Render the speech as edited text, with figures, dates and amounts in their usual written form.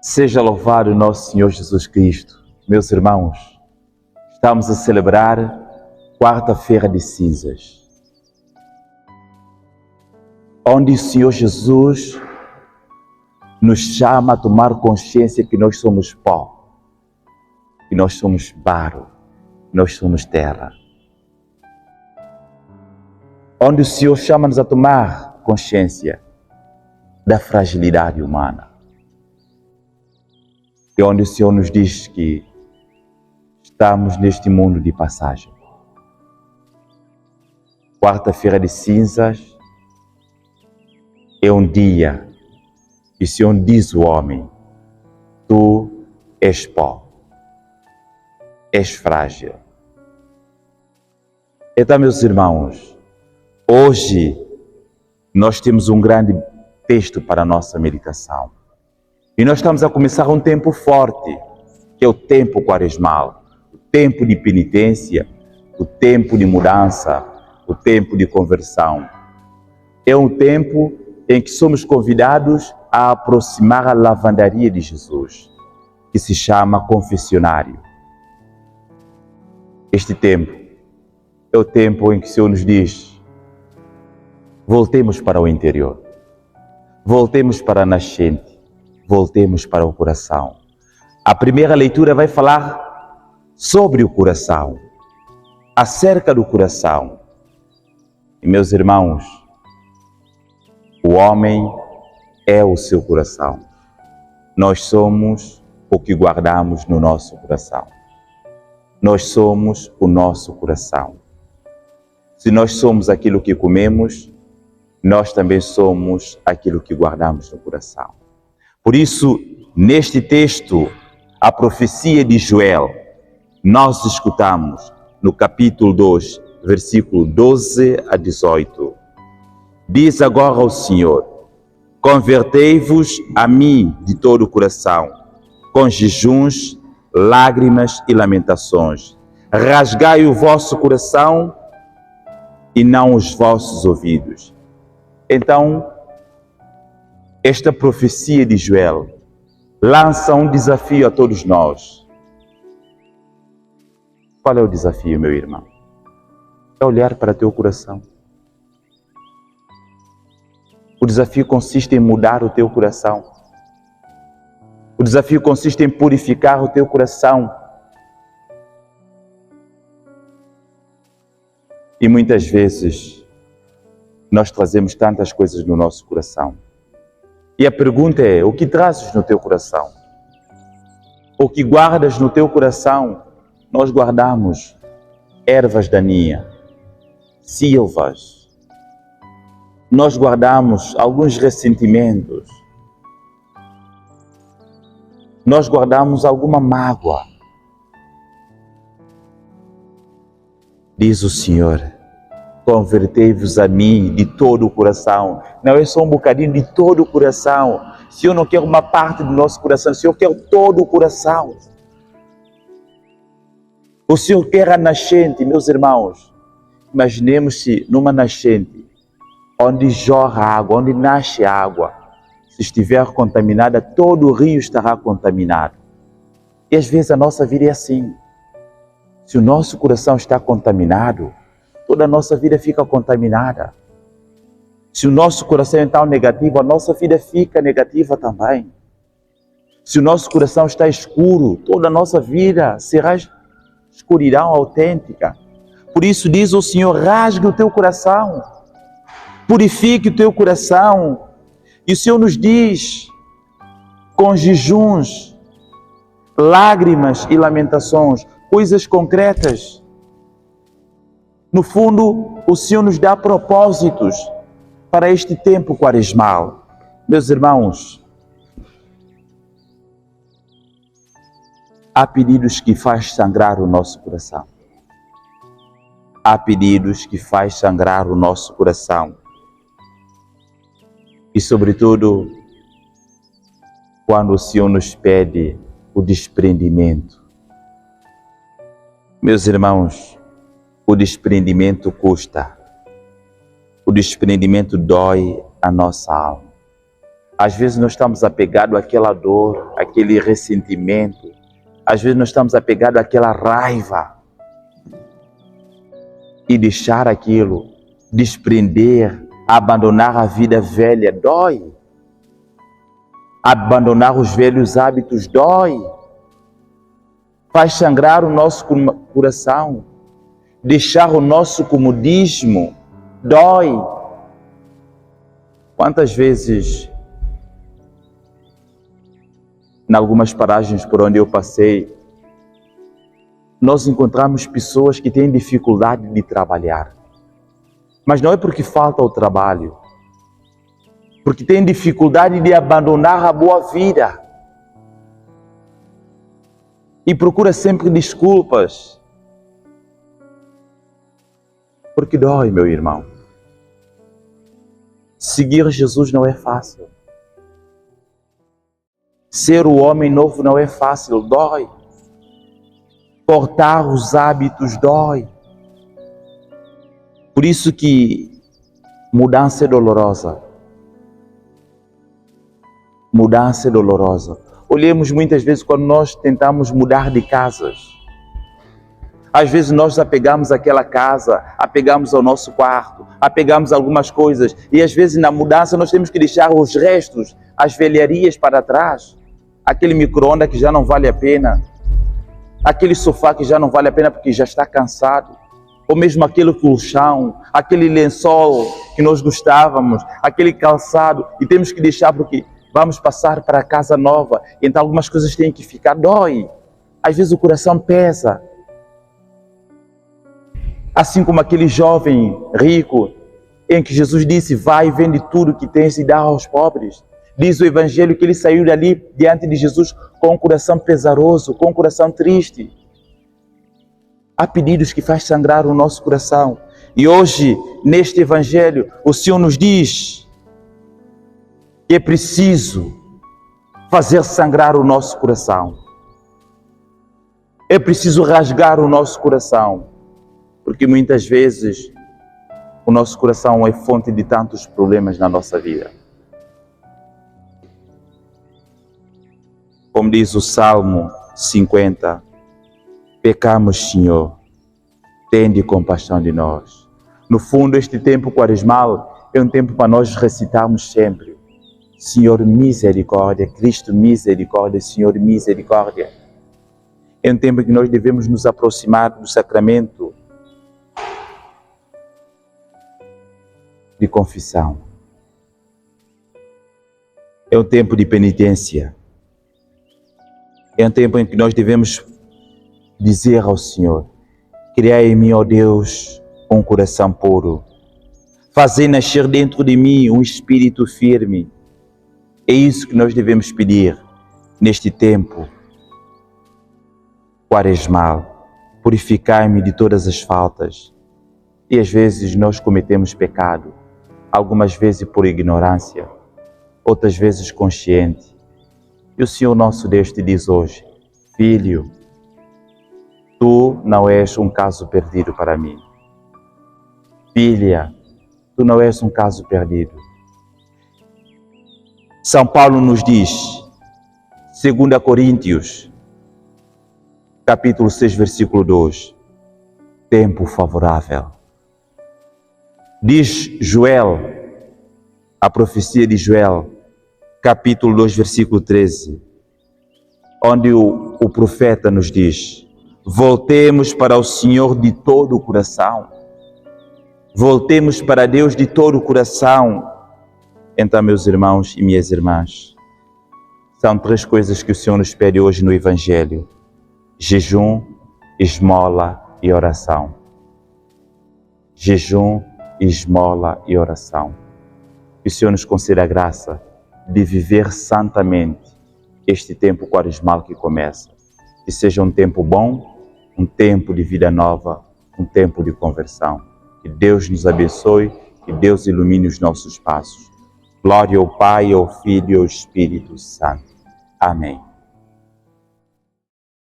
Seja louvado o nosso Senhor Jesus Cristo. Meus irmãos, estamos a celebrar quarta-feira de cinzas, onde o Senhor Jesus nos chama a tomar consciência que nós somos pó, que nós somos barro, que nós somos terra. Onde o Senhor chama-nos a tomar consciência da fragilidade humana. E onde o Senhor nos diz que estamos neste mundo de passagem. Quarta-feira de cinzas é um dia que o Senhor diz ao homem: tu és pó, és frágil. Então, meus irmãos, hoje nós temos um grande texto para a nossa meditação. E nós estamos a começar um tempo forte, que é o tempo quaresmal, o tempo de penitência, o tempo de mudança, o tempo de conversão. É um tempo em que somos convidados a aproximar a lavandaria de Jesus, que se chama confessionário. Este tempo é o tempo em que o Senhor nos diz: voltemos para o interior, voltemos para a nascente, voltemos para o coração. A primeira leitura vai falar sobre o coração, acerca do coração. E, meus irmãos, o homem é o seu coração. Nós somos o que guardamos no nosso coração. Nós somos o nosso coração. Se nós somos aquilo que comemos, nós também somos aquilo que guardamos no coração. Por isso, neste texto, a profecia de Joel, nós escutamos no capítulo 2, versículo 12 a 18. Diz agora ao Senhor: convertei-vos a mim de todo o coração, com jejuns, lágrimas e lamentações. Rasgai o vosso coração e não os vossos ouvidos. Então, esta profecia de Joel lança um desafio a todos nós. Qual é o desafio, meu irmão? É olhar para teu coração. O desafio consiste em mudar o teu coração. O desafio consiste em purificar o teu coração. E muitas vezes nós trazemos tantas coisas no nosso coração. E a pergunta é: o que trazes no teu coração? O que guardas no teu coração? Nós guardamos ervas daninhas, silvas. Nós guardamos alguns ressentimentos. Nós guardamos alguma mágoa. Diz o Senhor: convertei-vos a mim de todo o coração. Não é só um bocadinho, de todo o coração. O Senhor não quer uma parte do nosso coração, o Senhor quer todo o coração. O Senhor quer a nascente, meus irmãos. Imaginemos-se numa nascente, onde jorra água, onde nasce água. Se estiver contaminada, todo o rio estará contaminado. E às vezes a nossa vida é assim. Se o nosso coração está contaminado, toda a nossa vida fica contaminada. Se o nosso coração é então negativo, a nossa vida fica negativa também. Se o nosso coração está escuro, toda a nossa vida será escuridão autêntica. Por isso diz o Senhor: rasgue o teu coração, purifique o teu coração. E o Senhor nos diz, com jejuns, lágrimas e lamentações, coisas concretas. No fundo, o Senhor nos dá propósitos para este tempo quaresmal. Meus irmãos, há pedidos que faz sangrar o nosso coração. Há pedidos que faz sangrar o nosso coração. E, sobretudo, quando o Senhor nos pede o desprendimento. Meus irmãos, o desprendimento custa. O desprendimento dói a nossa alma. Às vezes nós estamos apegados àquela dor, àquele ressentimento. Às vezes nós estamos apegados àquela raiva. E deixar aquilo, desprender, abandonar a vida velha, dói. Abandonar os velhos hábitos, dói. Faz sangrar o nosso coração. Deixar o nosso comodismo, dói. Quantas vezes, em algumas paragens por onde eu passei, nós encontramos pessoas que têm dificuldade de trabalhar. Mas não é porque falta o trabalho, porque têm dificuldade de abandonar a boa vida. E procura sempre desculpas. Porque dói, meu irmão. Seguir Jesus não é fácil. Ser o homem novo não é fácil, dói. Cortar os hábitos dói. Por isso que mudança é dolorosa. Mudança é dolorosa. Olhemos muitas vezes quando nós tentamos mudar de casas. Às vezes nós apegamos àquela casa, apegamos ao nosso quarto, apegamos a algumas coisas. E às vezes na mudança nós temos que deixar os restos, as velharias para trás. Aquele micro-ondas que já não vale a pena. Aquele sofá que já não vale a pena porque já está cansado. Ou mesmo aquele colchão, aquele lençol que nós gostávamos, aquele calçado. E temos que deixar porque vamos passar para a casa nova. Então algumas coisas têm que ficar, dói. Às vezes o coração pesa. Assim como aquele jovem rico, em que Jesus disse, vai e vende tudo que tens e dá aos pobres. Diz o Evangelho que ele saiu dali diante de Jesus com um coração pesaroso, com um coração triste. Há pedidos que faz sangrar o nosso coração. E hoje, neste Evangelho, o Senhor nos diz que é preciso fazer sangrar o nosso coração. É preciso rasgar o nosso coração. Porque muitas vezes o nosso coração é fonte de tantos problemas na nossa vida. Como diz o Salmo 50, pecamos, Senhor, tende compaixão de nós. No fundo, este tempo quaresmal é um tempo para nós recitarmos sempre: Senhor, misericórdia, Cristo, misericórdia, Senhor, misericórdia. É um tempo que nós devemos nos aproximar do sacramento de confissão. É um tempo de penitência. É um tempo em que nós devemos dizer ao Senhor: criai em mim, ó Deus, um coração puro. Fazei nascer dentro de mim um espírito firme. É isso que nós devemos pedir neste tempo quaresmal. Purificai-me de todas as faltas. E às vezes nós cometemos pecado. Algumas vezes por ignorância, outras vezes consciente. E o Senhor nosso Deus te diz hoje: filho, tu não és um caso perdido para mim. Filha, tu não és um caso perdido. São Paulo nos diz, 2 Coríntios, capítulo 6, versículo 2, tempo favorável. Diz Joel, a profecia de Joel, capítulo 2, versículo 13, onde o profeta nos diz: voltemos para o Senhor de todo o coração. Voltemos para Deus de todo o coração. Então, meus irmãos e minhas irmãs, são 3 coisas que o Senhor nos pede hoje no Evangelho: jejum, esmola e oração. Jejum, esmola e oração. Que o Senhor nos conceda a graça de viver santamente este tempo quaresmal que começa. Que seja um tempo bom, um tempo de vida nova, um tempo de conversão. Que Deus nos abençoe, que Deus ilumine os nossos passos. Glória ao Pai, ao Filho e ao Espírito Santo. Amém.